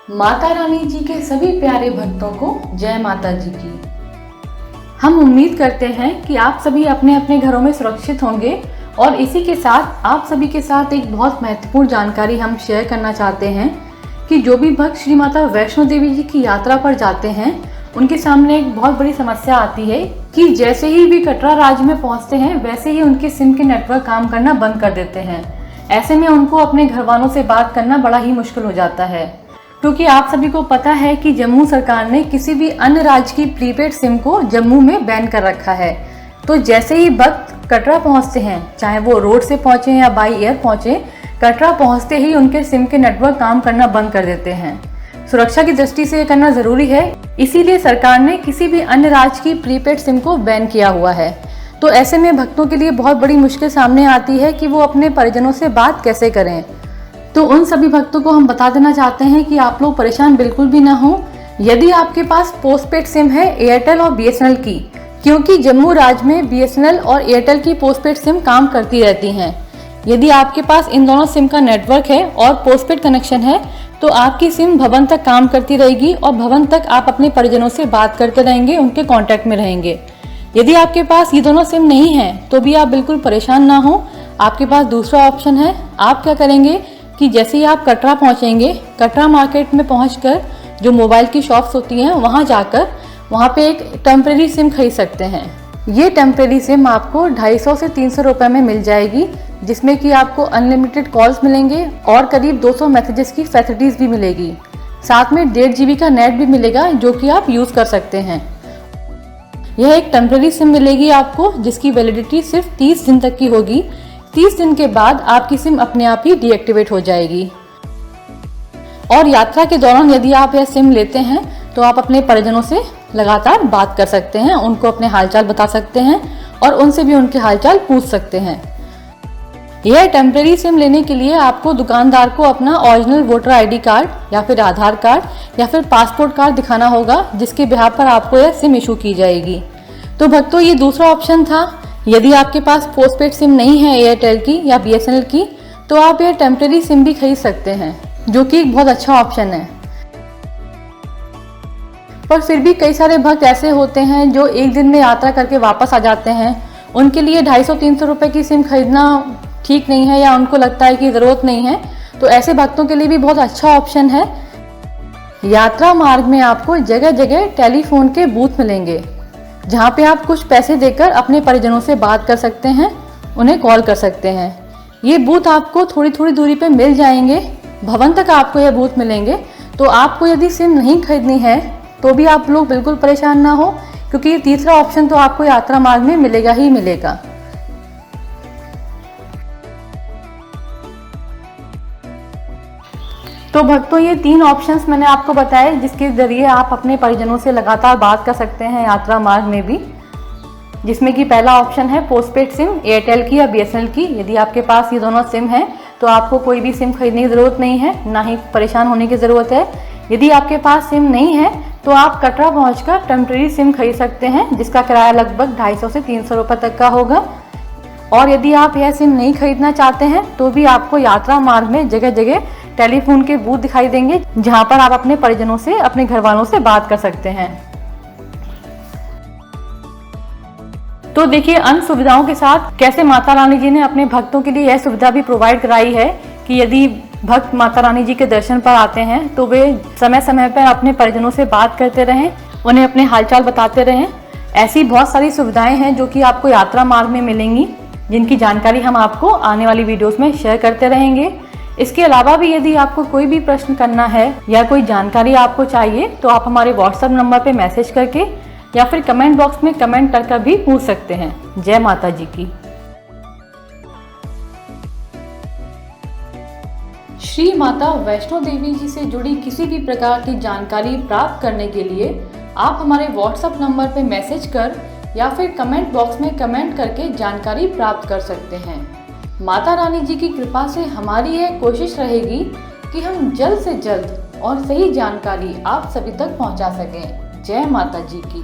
माता रानी जी के सभी प्यारे भक्तों को जय माता जी की। हम उम्मीद करते हैं कि आप सभी अपने अपने घरों में सुरक्षित होंगे और इसी के साथ आप सभी के साथ एक बहुत महत्वपूर्ण जानकारी हम शेयर करना चाहते हैं कि जो भी भक्त श्री माता वैष्णो देवी जी की यात्रा पर जाते हैं उनके सामने एक बहुत बड़ी समस्या आती है कि जैसे ही वे कटरा राज्य में पहुंचते हैं वैसे ही उनके सिम के नेटवर्क काम करना बंद कर देते हैं। ऐसे में उनको अपने घर वालों से बात करना बड़ा ही मुश्किल हो जाता है, क्योंकि आप सभी को पता है कि जम्मू सरकार ने किसी भी अन्य राज्य की प्रीपेड सिम को जम्मू में बैन कर रखा है। तो जैसे ही भक्त कटरा पहुंचते हैं, चाहे वो रोड से पहुंचे या बाई एयर पहुंचे, कटरा पहुंचते ही उनके सिम के नेटवर्क काम करना बंद कर देते हैं। सुरक्षा की दृष्टि से ये करना जरूरी है, इसीलिए सरकार ने किसी भी अन्य राज्य की प्रीपेड सिम को बैन किया हुआ है। तो ऐसे में भक्तों के लिए बहुत बड़ी मुश्किल सामने आती है कि वो अपने परिजनों से बात कैसे करें। तो उन सभी भक्तों को हम बता देना चाहते हैं कि आप लोग परेशान बिल्कुल भी ना हो। यदि आपके पास पोस्टपेड सिम है एयरटेल और बीएसएनएल की, क्योंकि जम्मू राज्य में बीएसएनएल और एयरटेल की पोस्टपेड सिम काम करती रहती हैं। यदि आपके पास इन दोनों सिम का नेटवर्क है और पोस्टपेड कनेक्शन है तो आपकी सिम भवन तक काम करती रहेगी और भवन तक आप अपने परिजनों से बात करते रहेंगे, उनके कांटेक्ट में रहेंगे। यदि आपके पास ये दोनों सिम नहीं है तो भी आप बिल्कुल परेशान ना हो, आपके पास दूसरा ऑप्शन है। आप क्या करेंगे कि जैसे ही आप कटरा पहुंचेंगे, कटरा मार्केट में पहुंचकर जो मोबाइल की शॉप्स होती हैं वहां जाकर वहां पे एक टेम्परेरी सिम खरीद सकते हैं। ये टेम्परेरी सिम आपको 250 से 300 रुपए में मिल जाएगी, जिसमें कि आपको अनलिमिटेड कॉल्स मिलेंगे और करीब 200 मैसेजेस की फैसिलिटीज भी मिलेगी। साथ में 1.5 GB का नेट भी मिलेगा जो कि आप यूज कर सकते हैं। यह एक टेम्परेरी सिम मिलेगी आपको, जिसकी वैलिडिटी सिर्फ 30 दिन तक की होगी। 30 दिन के बाद आपकी सिम अपने आप ही डीएक्टिवेट हो जाएगी। और यात्रा के दौरान यदि आप यह सिम लेते हैं तो आप अपने परिजनों से लगातार बात कर सकते हैं, उनको अपने हालचाल बता सकते हैं और उनसे भी उनके हालचाल पूछ सकते हैं। यह टेम्परेरी सिम लेने के लिए आपको दुकानदार को अपना ओरिजिनल वोटर आईडी कार्ड या फिर आधार कार्ड या फिर पासपोर्ट कार्ड दिखाना होगा, जिसके बिहाफ पर आपको यह सिम इशू की जाएगी। तो भक्तों, ये दूसरा ऑप्शन था। यदि आपके पास पोस्टपेड सिम नहीं है एयरटेल की या बीएसएनएल की, तो आप यह टेम्परेरी सिम भी खरीद सकते हैं, जो कि एक बहुत अच्छा ऑप्शन है। पर फिर भी कई सारे भक्त ऐसे होते हैं जो एक दिन में यात्रा करके वापस आ जाते हैं। उनके लिए 250-300 रुपए की सिम खरीदना ठीक नहीं है या उनको लगता है कि ज़रूरत नहीं है। तो ऐसे भक्तों के लिए भी बहुत अच्छा ऑप्शन है। यात्रा मार्ग में आपको जगह जगह टेलीफोन के बूथ मिलेंगे, जहाँ पे आप कुछ पैसे देकर अपने परिजनों से बात कर सकते हैं, उन्हें कॉल कर सकते हैं। ये बूथ आपको थोड़ी थोड़ी दूरी पे मिल जाएंगे, भवन तक आपको ये बूथ मिलेंगे। तो आपको यदि सिम नहीं खरीदनी है तो भी आप लोग बिल्कुल परेशान ना हो, क्योंकि ये तीसरा ऑप्शन तो आपको यात्रा मार्ग में मिलेगा ही मिलेगा। तो भक्तों, ये 3 ऑप्शंस मैंने आपको बताए, जिसके जरिए आप अपने परिजनों से लगातार बात कर सकते हैं यात्रा मार्ग में भी। जिसमें कि पहला ऑप्शन है पोस्टपेड सिम एयरटेल की या बीएसएनएल की। यदि आपके पास ये दोनों सिम हैं तो आपको कोई भी सिम खरीदने की ज़रूरत नहीं है, ना ही परेशान होने की ज़रूरत है। यदि आपके पास सिम नहीं है तो आप कटरा पहुंचकर टेम्परेरी सिम खरीद सकते हैं, जिसका किराया लगभग 250 से 300 रुपये तक का होगा। और यदि आप यह सिम नहीं खरीदना चाहते हैं तो भी आपको यात्रा मार्ग में जगह जगह टेलीफोन के बूथ दिखाई देंगे, जहां पर आप अपने परिजनों से, अपने घर वालों से बात कर सकते हैं। तो देखिए, अन्य सुविधाओं के साथ कैसे माता रानी जी ने अपने भक्तों के लिए यह सुविधा भी प्रोवाइड कराई है कि यदि भक्त माता रानी जी के दर्शन पर आते हैं तो वे समय समय पर अपने परिजनों से बात करते रहें, उन्हें अपने हालचाल बताते रहें। ऐसी बहुत सारी सुविधाएं हैं जो कि आपको यात्रा मार्ग में मिलेंगी, जिनकी जानकारी हम आपको आने वाली वीडियोस में शेयर करते रहेंगे। इसके अलावा भी यदि आपको कोई भी प्रश्न करना है या कोई जानकारी आपको चाहिए तो आप हमारे व्हाट्सएप नंबर पे मैसेज करके या फिर कमेंट बॉक्स में कमेंट करके भी पूछ सकते हैं। जय माता जी की। श्री माता वैष्णो देवी जी से जुड़ी किसी भी प्रकार की जानकारी प्राप्त करने के लिए आप हमारे व्हाट्सएप नंबर पे मैसेज कर या फिर कमेंट बॉक्स में कमेंट करके जानकारी प्राप्त कर सकते हैं। माता रानी जी की कृपा से हमारी यह कोशिश रहेगी कि हम जल्द से जल्द और सही जानकारी आप सभी तक पहुंचा सकें। जय माता जी की।